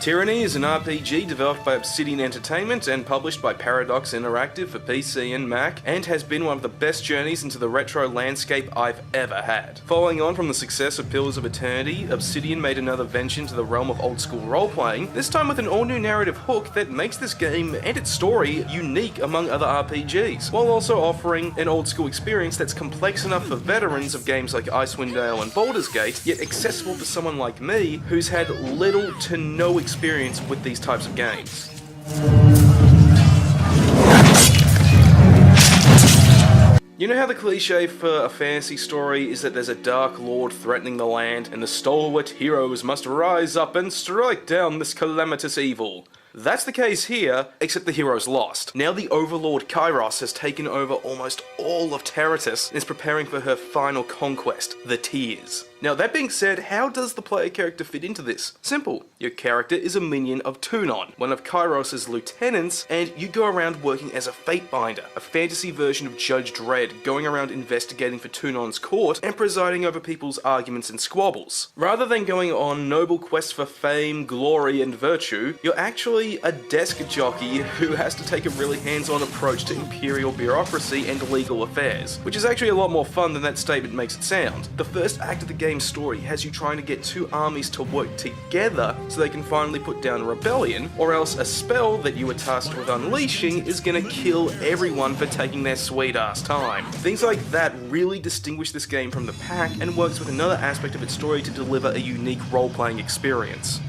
Tyranny is an RPG developed by Obsidian Entertainment and published by Paradox Interactive for PC and Mac, and has been one of the best journeys into the retro landscape I've ever had. Following on from the success of Pillars of Eternity, Obsidian made another venture into the realm of old school role-playing, this time with an all-new narrative hook that makes this game and its story unique among other RPGs, while also offering an old school experience that's complex enough for veterans of games like Icewind Dale and Baldur's Gate, yet accessible for someone like me who's had little to no experience with these types of games. You know how the cliche for a fantasy story is that there's a dark lord threatening the land, and the stalwart heroes must rise up and strike down this calamitous evil? That's the case here, except the heroes lost. Now the overlord Kairos has taken over almost all of Terratus and is preparing for her final conquest, the Tears. Now that being said, how does the player character fit into this? Simple. Your character is a minion of Tunon, one of Kairos' lieutenants, and you go around working as a Fatebinder, a fantasy version of Judge Dredd, going around investigating for Tunon's court and presiding over people's arguments and squabbles. Rather than going on noble quests for fame, glory, and virtue, you're actually a desk jockey who has to take a really hands-on approach to imperial bureaucracy and legal affairs, which is actually a lot more fun than that statement makes it sound. The first act of the game's story has you trying to get two armies to work together so they can finally put down a rebellion, or else a spell that you were tasked with unleashing is gonna kill everyone for taking their sweet ass time. Things like that really distinguish this game from the pack and works with another aspect of its story to deliver a unique role-playing experience.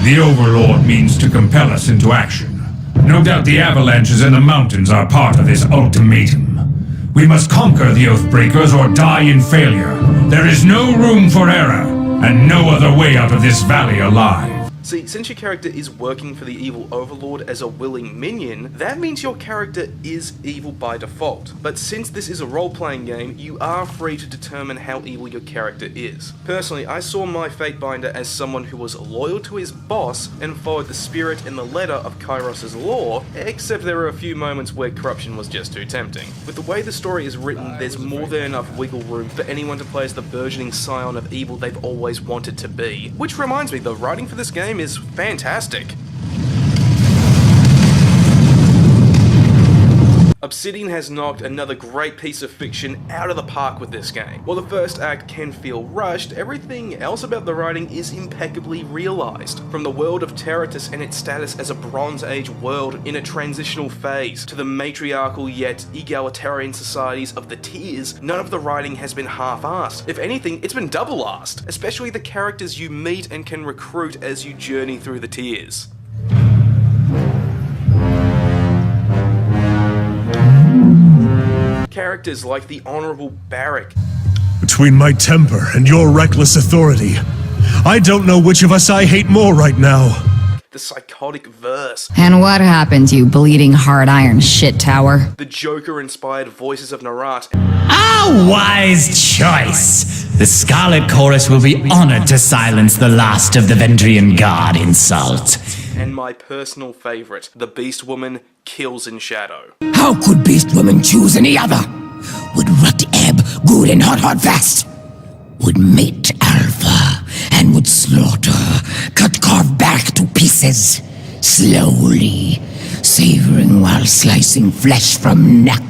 The Overlord means to compel us into action. No doubt the avalanches in the mountains are part of this ultimatum. We must conquer the Oathbreakers or die in failure. There is no room for error, and no other way out of this valley alive. See, since your character is working for the evil overlord as a willing minion, that means your character is evil by default. But since this is a role-playing game, you are free to determine how evil your character is. Personally, I saw my Fatebinder as someone who was loyal to his boss and followed the spirit and the letter of Kairos' law, except there were a few moments where corruption was just too tempting. With the way the story is written, there's more than enough wiggle room for anyone to play as the burgeoning scion of evil they've always wanted to be. Which reminds me, the writing for this game is fantastic. Obsidian has knocked another great piece of fiction out of the park with this game. While the first act can feel rushed, everything else about the writing is impeccably realised. From the world of Terratus and its status as a Bronze Age world in a transitional phase, to the matriarchal yet egalitarian societies of the Tears, none of the writing has been half-assed. If anything, it's been double-assed, especially the characters you meet and can recruit as you journey through the Tears. Characters like the Honourable Barrack. Between my temper and your reckless authority, I don't know which of us I hate more right now. The psychotic Verse. And what happened, you bleeding hard iron shit tower? The Joker-inspired voices of Narat. A wise choice! The Scarlet Chorus will be honored to silence the last of the Vendrian God insult. And my personal favourite, the Beast Woman, Kills in Shadow. How could Beast Woman choose any other? Would rut ebb, good and hot fast? Would mate alpha, and would slaughter, carve back to pieces, slowly, savoring while slicing flesh from neck.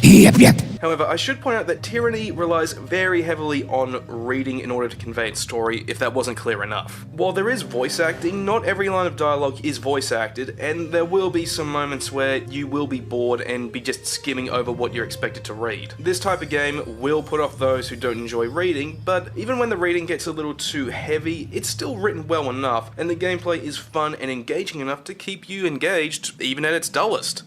Yep. However, I should point out that Tyranny relies very heavily on reading in order to convey its story, if that wasn't clear enough. While there is voice acting, not every line of dialogue is voice acted, and there will be some moments where you will be bored and be just skimming over what you're expected to read. This type of game will put off those who don't enjoy reading, but even when the reading gets a little too heavy, it's still written well enough, and the gameplay is fun and engaging enough to keep you engaged, even at its dullest.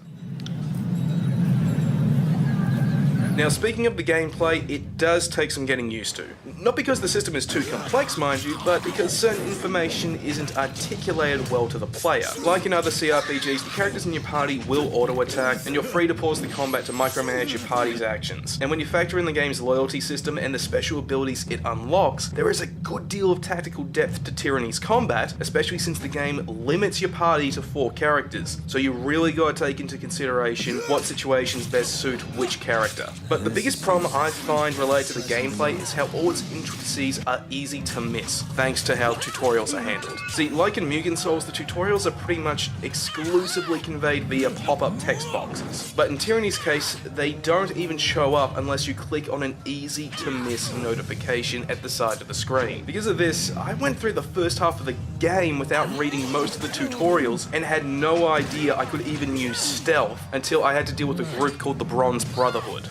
Now, speaking of the gameplay, it does take some getting used to. Not because the system is too complex, mind you, but because certain information isn't articulated well to the player. Like in other CRPGs, the characters in your party will auto-attack, and you're free to pause the combat to micromanage your party's actions. And when you factor in the game's loyalty system and the special abilities it unlocks, there is a good deal of tactical depth to Tyranny's combat, especially since the game limits your party to 4 characters. So you really gotta take into consideration what situations best suit which character. But the biggest problem I find related to the gameplay is how all its those intricacies are easy to miss, thanks to how tutorials are handled. See, like in Mugen Souls, the tutorials are pretty much exclusively conveyed via pop-up text boxes. But in Tyranny's case, they don't even show up unless you click on an easy to miss notification at the side of the screen. Because of this, I went through the first half of the game without reading most of the tutorials and had no idea I could even use stealth until I had to deal with a group called the Bronze Brotherhood.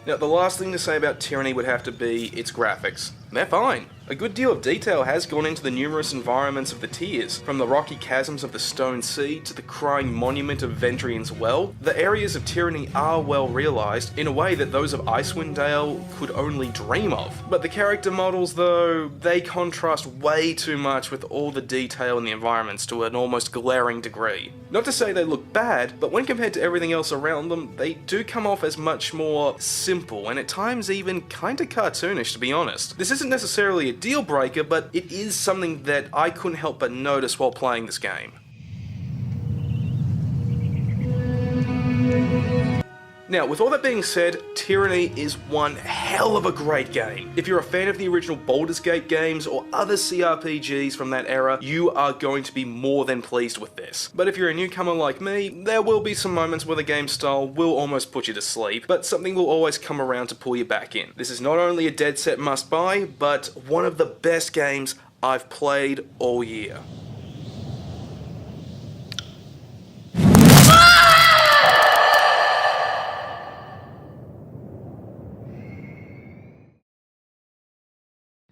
Now, the last thing to say about Tyranny would have to be its graphics. They're fine. A good deal of detail has gone into the numerous environments of the tiers, from the rocky chasms of the Stone Sea to the crying monument of Vendrian's Well. The areas of Tyranny are well realised, in a way that those of Icewind Dale could only dream of. But the character models, though, they contrast way too much with all the detail in the environments to an almost glaring degree. Not to say they look bad, but when compared to everything else around them, they do come off as much more simple, and at times even kinda cartoonish, to be honest. This isn't necessarily a deal breaker, but it is something that I couldn't help but notice while playing this game. Now, with all that being said, Tyranny is one hell of a great game. If you're a fan of the original Baldur's Gate games or other CRPGs from that era, you are going to be more than pleased with this. But if you're a newcomer like me, there will be some moments where the game style will almost put you to sleep, but something will always come around to pull you back in. This is not only a dead set must-buy, but one of the best games I've played all year.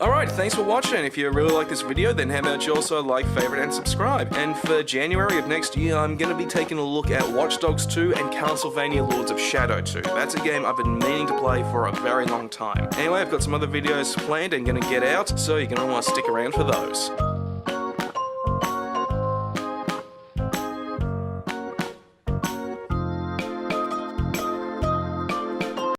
Alright, thanks for watching. If you really like this video, then how about you also like, favorite, and subscribe. And for January of next year, I'm going to be taking a look at Watch Dogs 2 and Castlevania Lords of Shadow 2. That's a game I've been meaning to play for a very long time. Anyway, I've got some other videos planned and going to get out, so you're going to want to stick around for those.